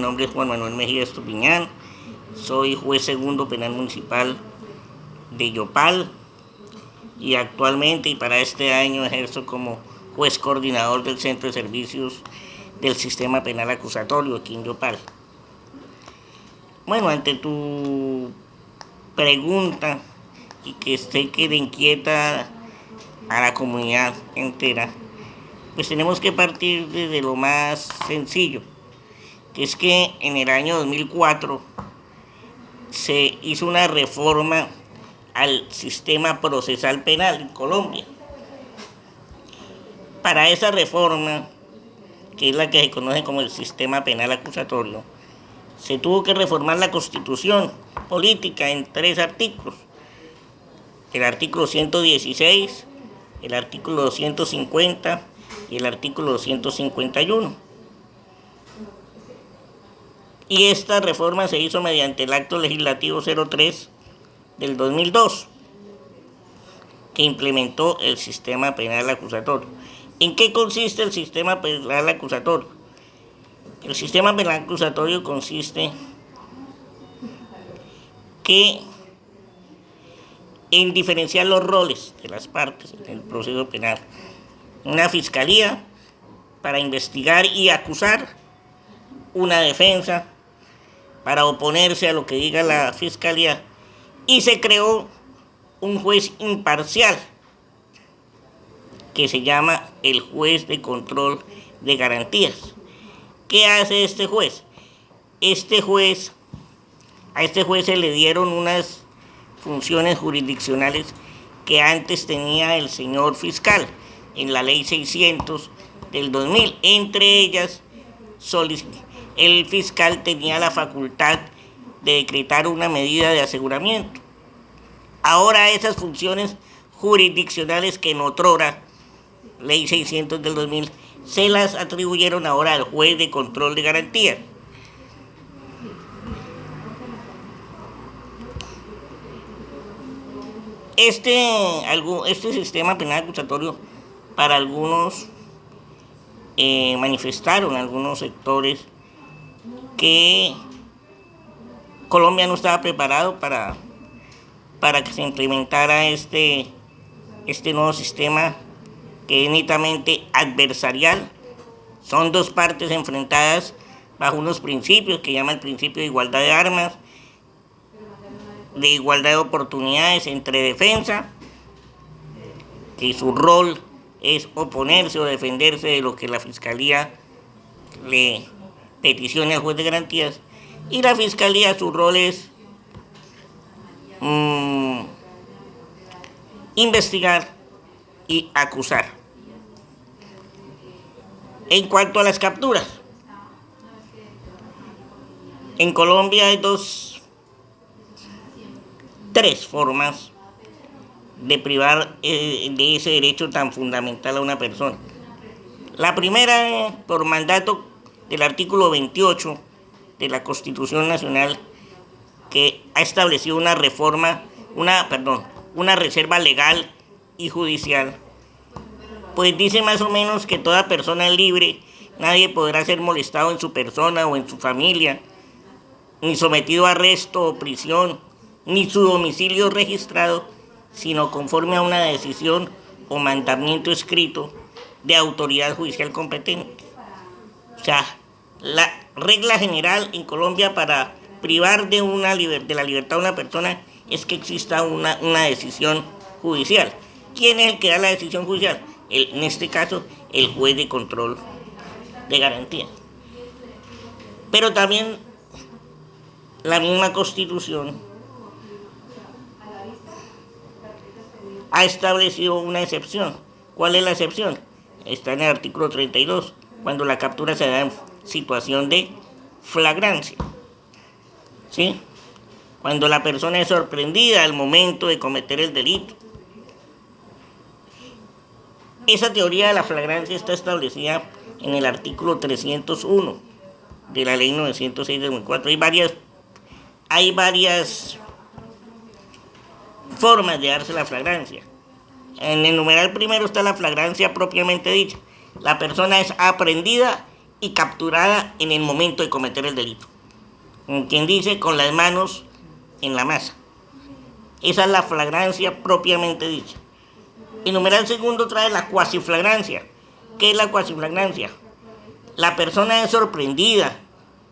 Mi nombre es Juan Manuel Mejía Estupiñán, soy juez segundo penal municipal de Yopal y actualmente y para este año ejerzo como juez coordinador del Centro de Servicios del Sistema Penal Acusatorio aquí en Yopal. Bueno, ante tu pregunta y que sé que le inquieta a la comunidad entera, pues tenemos que partir desde lo más sencillo, que es que en el año 2004 se hizo una reforma al sistema procesal penal en Colombia. Para esa reforma, que es la que se conoce como el sistema penal acusatorio, se tuvo que reformar la Constitución política en 3 artículos. El artículo 116, el artículo 250 y el artículo 251. Y esta reforma se hizo mediante el Acto Legislativo 03 del 2002, que implementó el sistema penal acusatorio. ¿En qué consiste el sistema penal acusatorio? El sistema penal acusatorio consiste en diferenciar los roles de las partes en el proceso penal. Una fiscalía para investigar y acusar, una defensa para oponerse a lo que diga la fiscalía, y se creó un juez imparcial que se llama el juez de control de garantías. ¿Qué hace este juez? A este juez se le dieron unas funciones jurisdiccionales que antes tenía el señor fiscal en la ley 600 del 2000. Entre ellas, el fiscal tenía la facultad de decretar una medida de aseguramiento. Ahora esas funciones jurisdiccionales que en otrora, ley 600 del 2000, se las atribuyeron ahora al juez de control de garantías. Este sistema penal acusatorio, para algunos manifestaron algunos sectores que Colombia no estaba preparado para que se implementara este nuevo sistema, que es netamente adversarial. Son dos partes enfrentadas bajo unos principios que llama el principio de igualdad de armas, de igualdad de oportunidades entre defensa, que su rol es oponerse o defenderse de lo que la fiscalía le peticione al juez de garantías, y la fiscalía, su rol es investigar y acusar. En cuanto a las capturas, en Colombia hay tres formas de privar de ese derecho tan fundamental a una persona. La primera es por mandato del artículo 28 de la Constitución Nacional, que ha establecido una reserva legal y judicial. Pues dice más o menos que toda persona es libre, nadie podrá ser molestado en su persona o en su familia, ni sometido a arresto o prisión, ni su domicilio registrado, sino conforme a una decisión o mandamiento escrito de autoridad judicial competente. O sea, la regla general en Colombia para privar de la libertad a una persona es que exista una decisión judicial. ¿Quién es el que da la decisión judicial? En este caso, el juez de control de garantía. Pero también la misma Constitución ha establecido una excepción. ¿Cuál es la excepción? Está en el artículo 32, cuando la captura se da en situación de flagrancia. ¿Sí? Cuando la persona es sorprendida al momento de cometer el delito. Esa teoría de la flagrancia está establecida en el artículo 301 de la ley 906 de 2004. Hay varias formas de darse la flagrancia. En el numeral primero está la flagrancia propiamente dicha. La persona es aprehendida y capturada en el momento de cometer el delito. Como quien dice, con las manos en la masa. Esa es la flagrancia propiamente dicha. El numeral segundo trae la cuasiflagrancia. ¿Qué es la cuasiflagrancia? La persona es sorprendida,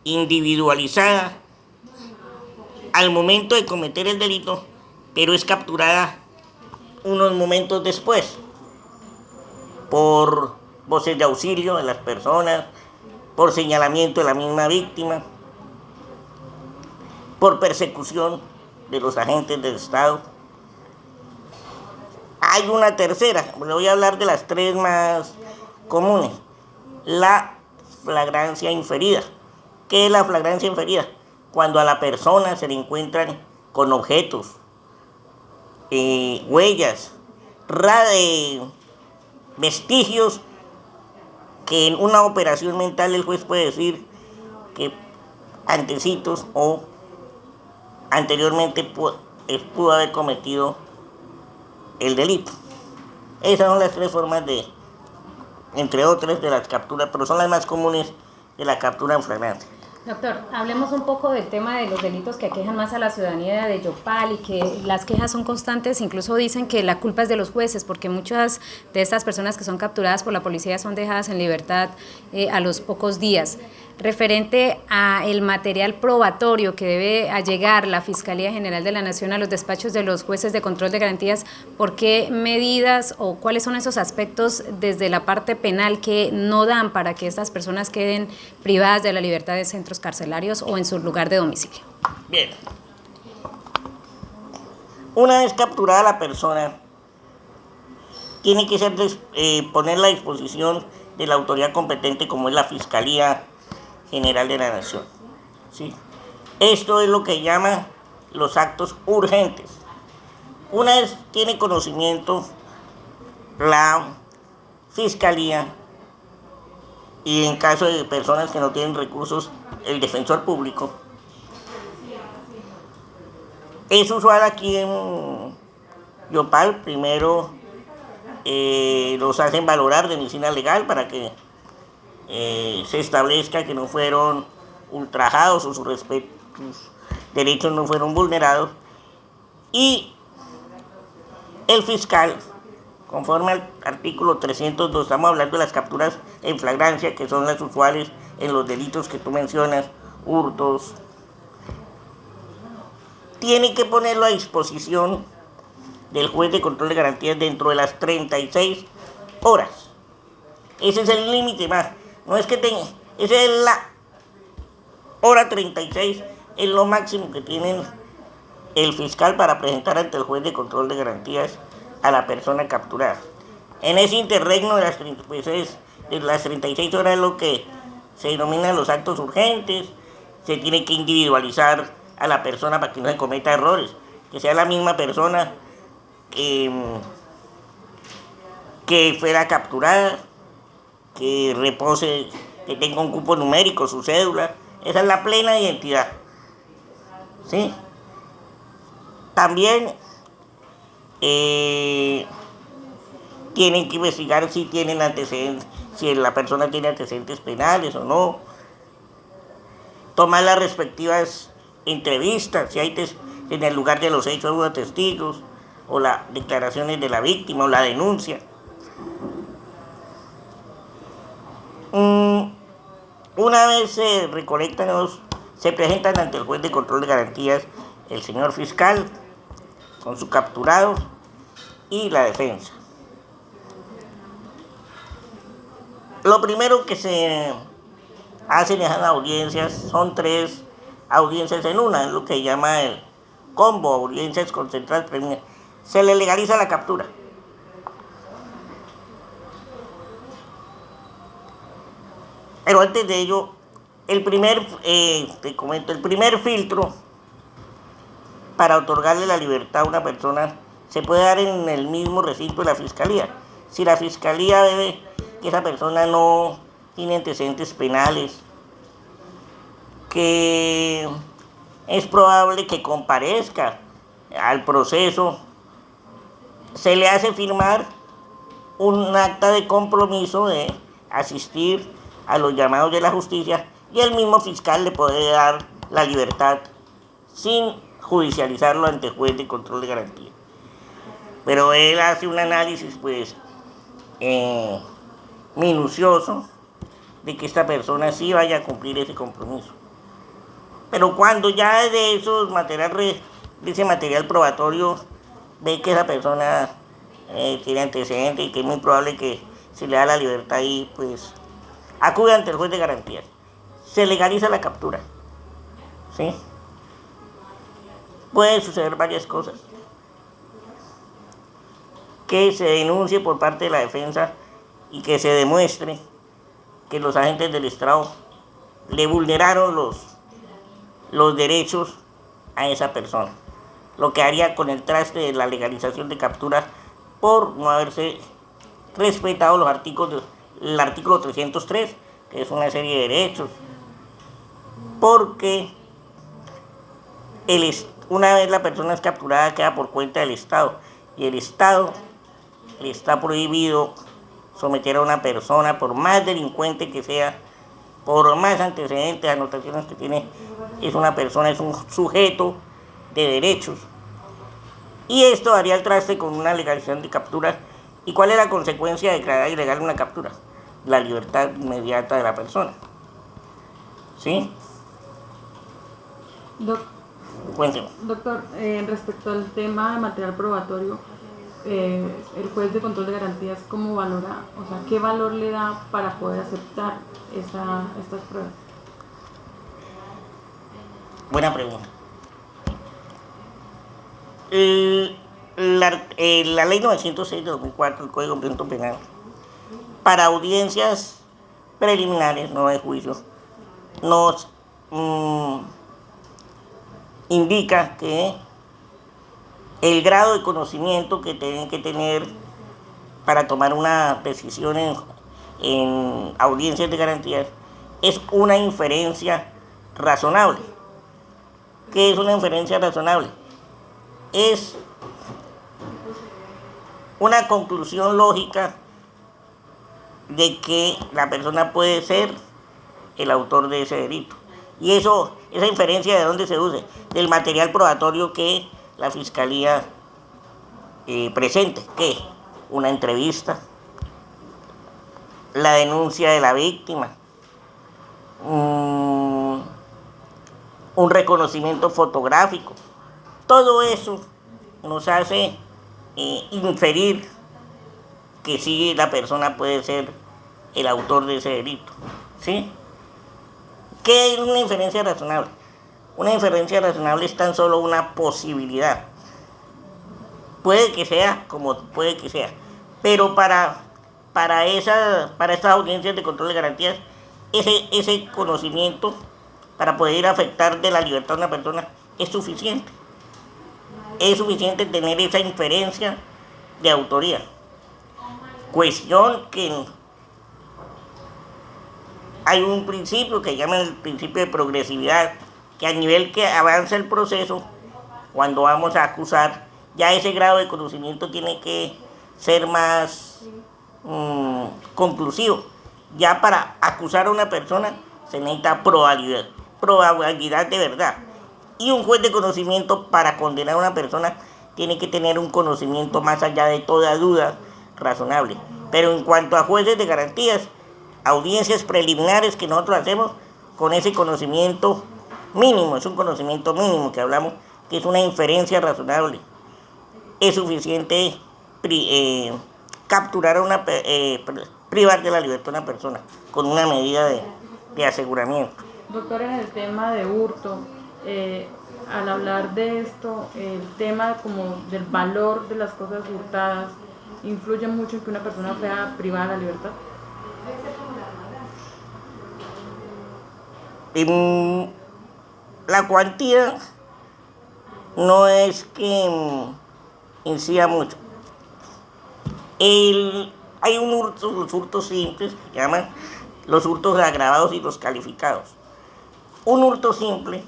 individualizada al momento de cometer el delito, pero es capturada unos momentos después por voces de auxilio de las personas, por señalamiento de la misma víctima, por persecución de los agentes del Estado. Hay una tercera, le voy a hablar de las tres más comunes. La flagrancia inferida. ¿Qué es la flagrancia inferida? Cuando a la persona se le encuentran con objetos, huellas, vestigios que en una operación mental el juez puede decir que antecitos o anteriormente pudo haber cometido el delito. Esas son las tres formas entre otras, de las capturas, pero son las más comunes de la captura en flagrancia. Doctor, hablemos un poco del tema de los delitos que aquejan más a la ciudadanía de Yopal y que las quejas son constantes, incluso dicen que la culpa es de los jueces porque muchas de estas personas que son capturadas por la policía son dejadas en libertad a los pocos días. Referente a el material probatorio que debe allegar la Fiscalía General de la Nación a los despachos de los jueces de control de garantías, ¿por qué medidas o cuáles son esos aspectos desde la parte penal que no dan para que estas personas queden privadas de la libertad de centros carcelarios o en su lugar de domicilio? Bien. Una vez capturada la persona, tiene que ser ponerla a disposición de la autoridad competente como es la Fiscalía General de la Nación. ¿Sí? Esto es lo que llaman los actos urgentes. Una vez tiene conocimiento la Fiscalía y en caso de personas que no tienen recursos, el defensor público, es usual aquí en Yopal, primero los hacen valorar de medicina legal para que se establezca que no fueron ultrajados o sus derechos no fueron vulnerados, y el fiscal, conforme al artículo 302, estamos hablando de las capturas en flagrancia, que son las usuales en los delitos que tú mencionas, hurtos, tiene que ponerlo a disposición del juez de control de garantías dentro de las 36 horas. Ese es el límite más. No es que tenga, esa es la hora 36, es lo máximo que tienen el fiscal para presentar ante el juez de control de garantías a la persona capturada. En ese interregno de las 36 horas es lo que se denominan los actos urgentes. Se tiene que individualizar a la persona para que no se cometa errores, que sea la misma persona que fuera capturada, que repose, que tenga un cupo numérico, su cédula. Esa es la plena identidad. ¿Sí? También tienen que investigar si tienen antecedentes, si la persona tiene antecedentes penales o no. Tomar las respectivas entrevistas, si hay en el lugar de los hechos hubo testigos, o las declaraciones de la víctima, o la denuncia. Una vez se recolectan, se presentan ante el juez de control de garantías el señor fiscal con su capturado y la defensa. Lo primero que se hacen esas audiencias son 3 audiencias en una, es lo que llama el combo, audiencias concentradas. Se le legaliza la captura. Pero antes de ello, el primer filtro para otorgarle la libertad a una persona se puede dar en el mismo recinto de la fiscalía. Si la fiscalía ve que esa persona no tiene antecedentes penales, que es probable que comparezca al proceso, se le hace firmar un acta de compromiso de asistir a los llamados de la justicia y el mismo fiscal le puede dar la libertad sin judicializarlo ante juez de control de garantía. Pero él hace un análisis pues minucioso de que esta persona sí vaya a cumplir ese compromiso. Pero cuando ya de esos de ese material probatorio ve que esa persona tiene antecedentes y que es muy probable que se le da la libertad y pues acude ante el juez de garantías. Se legaliza la captura. ¿Sí? Pueden suceder varias cosas. Que se denuncie por parte de la defensa y que se demuestre que los agentes del Estado le vulneraron los derechos a esa persona, lo que haría con el traste de la legalización de captura por no haberse respetado el artículo 303, que es una serie de derechos, porque una vez la persona es capturada queda por cuenta del Estado y el Estado le está prohibido someter a una persona, por más delincuente que sea, por más antecedentes, anotaciones que tiene, es una persona, es un sujeto de derechos. Y esto haría el traste con una legalización de captura. ¿Y cuál es la consecuencia de declarar ilegal una captura? La libertad inmediata de la persona. ¿Sí? Cuénteme. Doctor, respecto al tema de material probatorio, el juez de control de garantías, ¿cómo valora? O sea, ¿qué valor le da para poder aceptar estas pruebas? Buena pregunta. La ley 906 de 2004, el Código Procedimiento Penal, para audiencias preliminares, no de juicio, nos indica que el grado de conocimiento que tienen que tener para tomar una decisión en audiencias de garantías es una inferencia razonable. ¿Qué es una inferencia razonable? Es una conclusión lógica de que la persona puede ser el autor de ese delito. Y esa inferencia, ¿de dónde se deduce? Del material probatorio que la Fiscalía presente. ¿Qué? Una entrevista, la denuncia de la víctima, un reconocimiento fotográfico. Todo eso nos hace inferir que sí la persona puede ser el autor de ese delito. ¿Sí? ¿Qué es una inferencia razonable? Una inferencia razonable es tan solo una posibilidad. Puede que sea como puede que sea. Pero para estas audiencias de control de garantías, ese conocimiento para poder afectar de la libertad de una persona es suficiente. Es suficiente tener esa inferencia de autoría. Cuestión que hay un principio que llaman el principio de progresividad, que a nivel que avanza el proceso, cuando vamos a acusar, ya ese grado de conocimiento tiene que ser más conclusivo. Ya para acusar a una persona se necesita probabilidad de verdad. Y un juez de conocimiento para condenar a una persona tiene que tener un conocimiento más allá de toda duda razonable. Pero en cuanto a jueces de garantías, audiencias preliminares que nosotros hacemos con ese conocimiento mínimo, es un conocimiento mínimo que hablamos, que es una inferencia razonable. Es suficiente capturar privar de la libertad a una persona con una medida de aseguramiento. Doctor, en el tema de hurto, al hablar de esto, el tema como del valor de las cosas hurtadas, ¿influye mucho en que una persona sea privada de la libertad? La cuantía no es que incida mucho. Hay los hurtos simples, que llaman los hurtos agravados y los calificados. Un hurto simple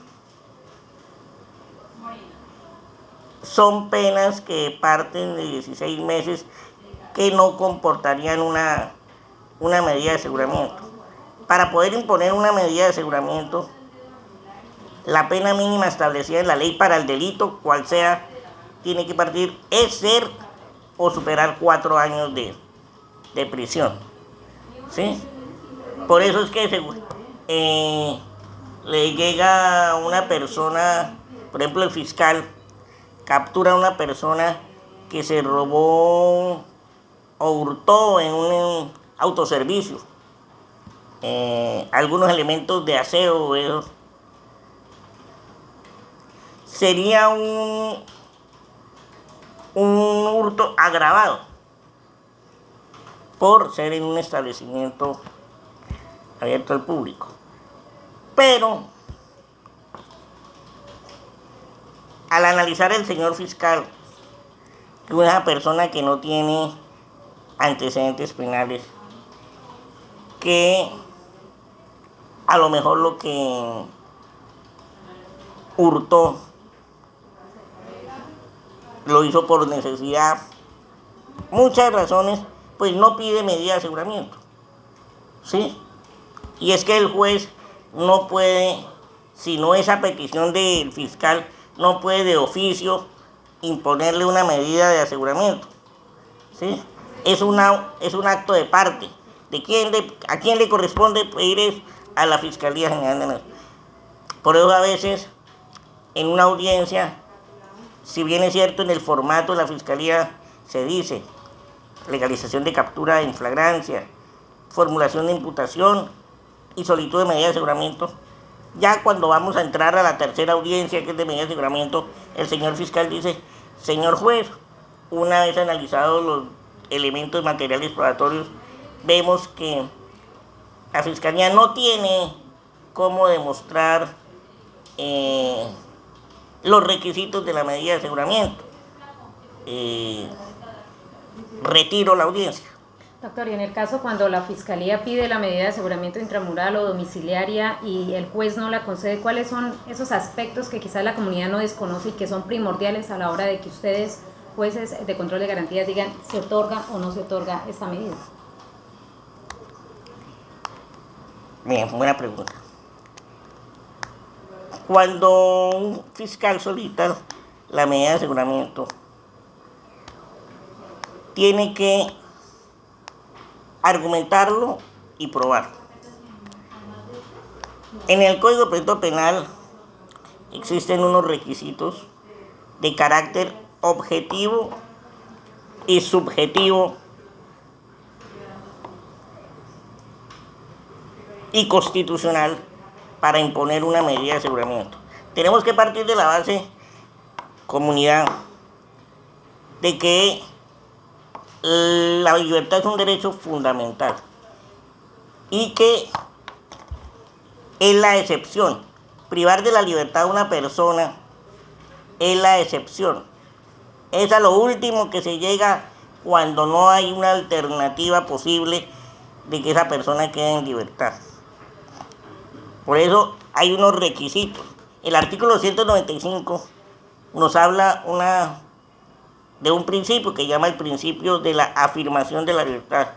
son penas que parten de 16 meses que no comportarían una medida de aseguramiento. para poder imponer una medida de aseguramiento, la pena mínima establecida en la ley para el delito, cual sea, tiene que partir, es ser o superar 4 años de prisión. ¿Sí? Por eso es que le llega a una persona, por ejemplo el fiscal, captura a una persona que se robó o hurtó en un autoservicio algunos elementos de aseo, eso sería un hurto agravado por ser en un establecimiento abierto al público. Pero al analizar el señor fiscal que una persona que no tiene antecedentes penales, que a lo mejor lo que hurtó lo hizo por necesidad, muchas razones, pues no pide medida de aseguramiento, ¿sí? Y es que el juez no puede, si no es a petición del fiscal, no puede de oficio imponerle una medida de aseguramiento, ¿sí? Es un acto de parte. ¿A quién le corresponde pedir eso? A la Fiscalía General de la Nación. Por eso a veces en una audiencia, si bien es cierto en el formato de la Fiscalía se dice legalización de captura en flagrancia, formulación de imputación y solicitud de medida de aseguramiento, ya cuando vamos a entrar a la tercera audiencia, que es de medida de aseguramiento, el señor fiscal dice: señor juez, una vez analizados los elementos materiales probatorios, vemos que la Fiscalía no tiene cómo demostrar los requisitos de la medida de aseguramiento. Retiro la audiencia. Doctor, y en el caso cuando la Fiscalía pide la medida de aseguramiento intramural o domiciliaria y el juez no la concede, ¿cuáles son esos aspectos que quizás la comunidad no desconoce y que son primordiales a la hora de que ustedes, jueces de control de garantías, digan se otorga o no se otorga esta medida? Bien, buena pregunta. Cuando un fiscal solicita la medida de aseguramiento, tiene que argumentarlo y probarlo. En el Código de Procedimiento Penal existen unos requisitos de carácter objetivo y subjetivo y constitucional para imponer una medida de aseguramiento. Tenemos que partir de la base, comunidad, de que la libertad es un derecho fundamental y que es la excepción. Privar de la libertad a una persona es la excepción. Es a lo último que se llega cuando no hay una alternativa posible de que esa persona quede en libertad. Por eso hay unos requisitos. El artículo 195 nos habla de un principio que llama el principio de la afirmación de la libertad.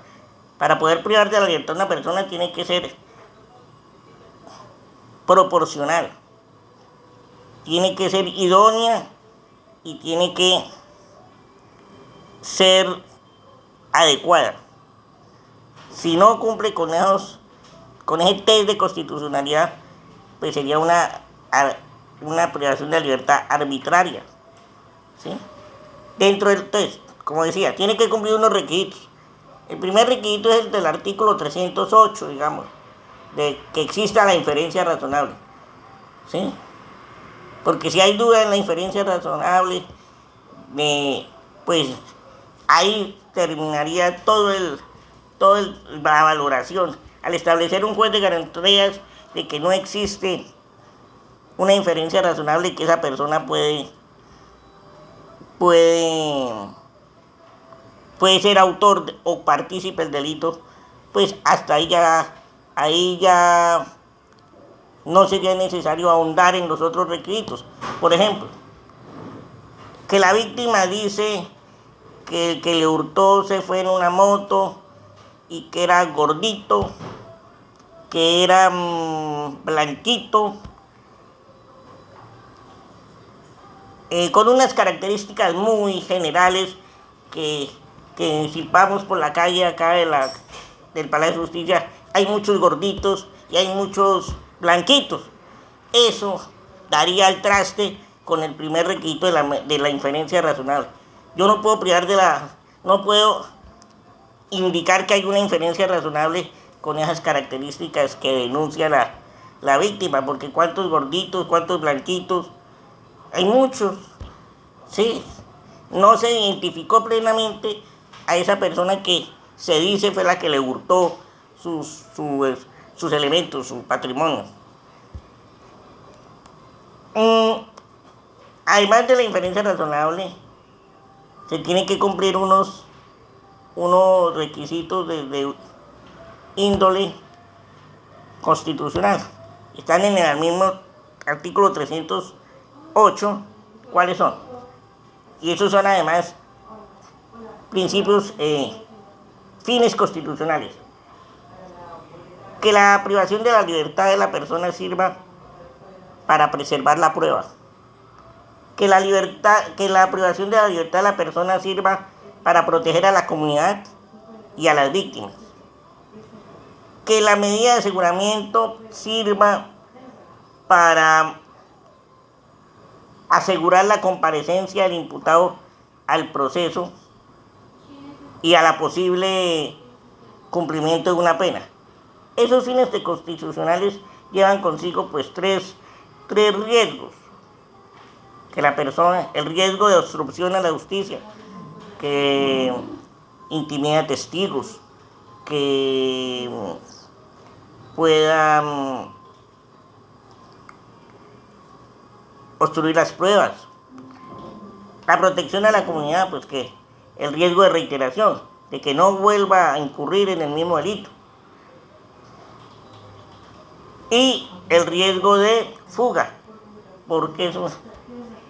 Para poder privar de la libertad a una persona tiene que ser proporcional, tiene que ser idónea y tiene que ser adecuada. Si no cumple con ese test de constitucionalidad, pues sería una privación de la libertad arbitraria, ¿sí? Dentro del test, como decía, tiene que cumplir unos requisitos. El primer requisito es el del artículo 308, digamos, de que exista la inferencia razonable, ¿sí? Porque si hay duda en la inferencia razonable, pues ahí terminaría toda la valoración. Al establecer un juez de garantías de que no existe una inferencia razonable que esa persona puede ser autor o partícipe del delito, pues hasta ahí ya no sería necesario ahondar en los otros requisitos. Por ejemplo, que la víctima dice que el que le hurtó se fue en una moto y que era gordito, que era blanquito, con unas características muy generales que si vamos por la calle acá del Palacio de Justicia, hay muchos gorditos y hay muchos blanquitos. Eso daría al traste con el primer requisito de la inferencia razonable. Yo no puedo no puedo indicar que hay una inferencia razonable con esas características que denuncia la víctima, porque cuántos gorditos, cuántos blanquitos, hay muchos, sí. No se identificó plenamente a esa persona que se dice fue la que le hurtó sus elementos, su patrimonio. Además de la inferencia razonable, se tienen que cumplir unos requisitos de índole constitucional. Están en el mismo artículo 308. ¿Cuáles son? Y esos son además principios, fines constitucionales. Que la privación de la libertad de la persona sirva para preservar la prueba. Que la privación de la libertad de la persona sirva para proteger a la comunidad y a las víctimas. Que la medida de aseguramiento sirva para asegurar la comparecencia del imputado al proceso y a la posible cumplimiento de una pena. Esos fines constitucionales llevan consigo pues tres riesgos. Que la persona, el riesgo de obstrucción a la justicia, que intimida testigos, que puedan obstruir las pruebas. La protección a la comunidad, pues que el riesgo de reiteración, de que no vuelva a incurrir en el mismo delito. Y el riesgo de fuga, porque eso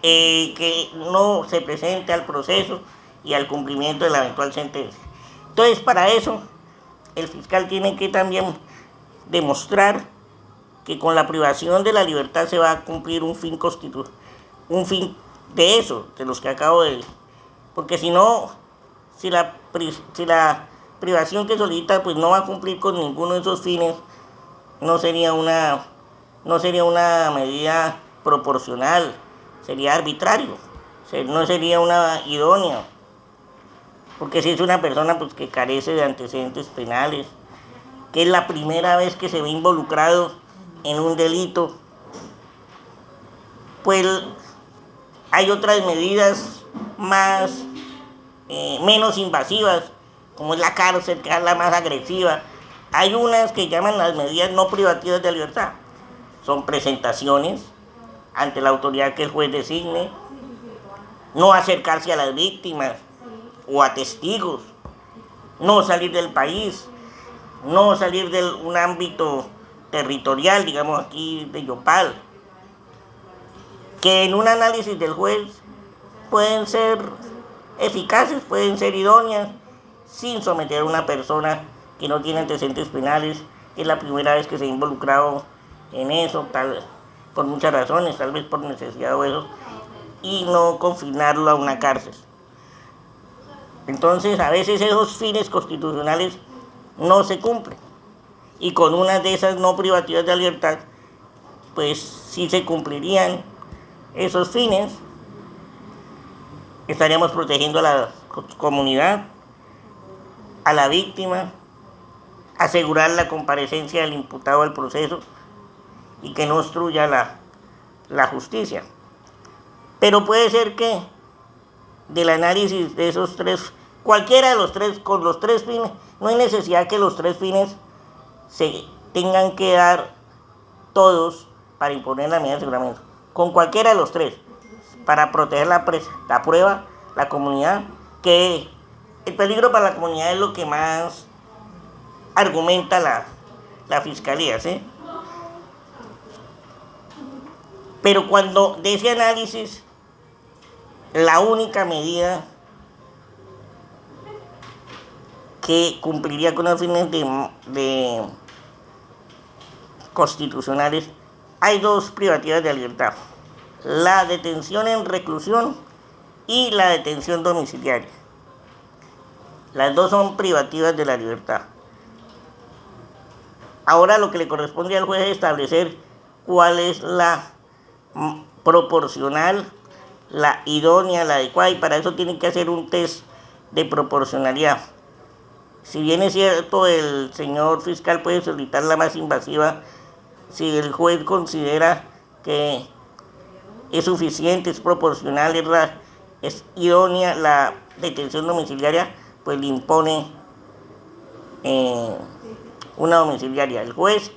que no se presente al proceso y al cumplimiento de la eventual sentencia. Entonces, para eso, el fiscal tiene que también demostrar que con la privación de la libertad se va a cumplir un fin de eso, de los que acabo de decir. Porque si no, si la privación que solicita pues no va a cumplir con ninguno de esos fines, no sería una medida proporcional, sería arbitrario, no sería una idónea. Porque si es una persona pues que carece de antecedentes penales, que es la primera vez que se ve involucrado en un delito, pues hay otras medidas menos invasivas, como es la cárcel, que es la más agresiva. Hay unas que llaman las medidas no privativas de libertad. Son presentaciones ante la autoridad que el juez designe, no acercarse a las víctimas o a testigos, no salir del país, no salir de un ámbito territorial, digamos aquí de Yopal, que en un análisis del juez pueden ser eficaces, pueden ser idóneas, sin someter a una persona que no tiene antecedentes penales, que es la primera vez que se ha involucrado en eso, por muchas razones, tal vez por necesidad o eso, y no confinarlo a una cárcel. Entonces, a veces esos fines constitucionales no se cumplen, y con una de esas no privativas de la libertad, pues sí se cumplirían esos fines. Estaríamos protegiendo a la comunidad, a la víctima, asegurar la comparecencia del imputado al proceso y que no obstruya la justicia. Pero puede ser que del análisis de esos tres, cualquiera de los tres, con los tres fines, no hay necesidad que los tres fines se tengan que dar todos para imponer la medida de aseguramiento. Con cualquiera de los tres, para proteger la prueba, la comunidad, que el peligro para la comunidad es lo que más argumenta la fiscalía, ¿sí? Pero cuando de ese análisis, la única medida que cumpliría con los fines de constitucionales, hay dos privativas de libertad: la detención en reclusión y la detención domiciliaria. Las dos son privativas de la libertad. Ahora lo que le corresponde al juez es establecer cuál es la proporcional, la idónea, la adecuada, y para eso tienen que hacer un test de proporcionalidad. Si bien es cierto, el señor fiscal puede solicitar la más invasiva si el juez considera que es suficiente, es proporcional, es idónea la detención domiciliaria, pues le impone una domiciliaria. El juez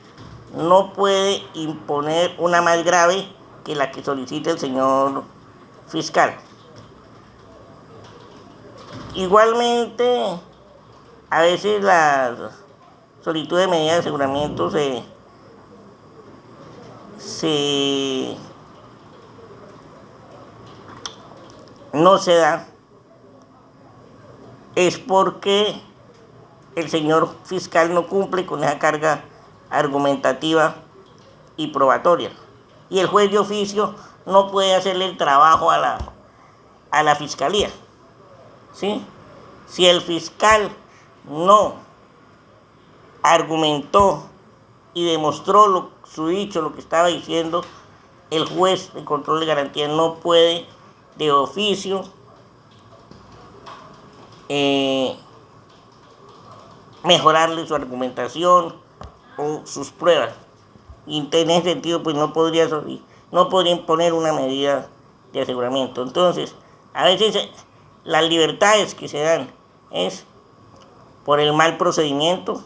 no puede imponer una más grave que la que solicita el señor fiscal. Igualmente, a veces las solicitudes de medida de aseguramiento no se da, es porque el señor fiscal no cumple con esa carga argumentativa y probatoria. Y el juez de oficio no puede hacerle el trabajo a la fiscalía, ¿sí? Si el fiscal no argumentó y demostró su dicho, lo que estaba diciendo, el juez de control de garantía no puede de oficio mejorarle su argumentación o sus pruebas. Y en ese sentido, pues no podría imponer una medida de aseguramiento. Entonces, a veces las libertades que se dan es por el mal procedimiento,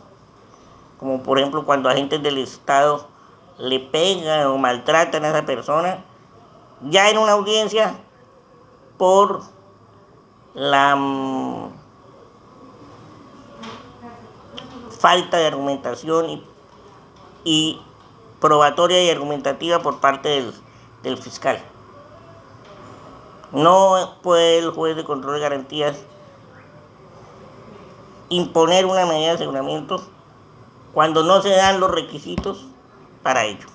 como por ejemplo cuando agentes del Estado le pegan o maltratan a esa persona, ya en una audiencia, por la falta de argumentación y probatoria y argumentativa por parte del fiscal. No puede el juez de control de garantías imponer una medida de aseguramiento cuando no se dan los requisitos para ello.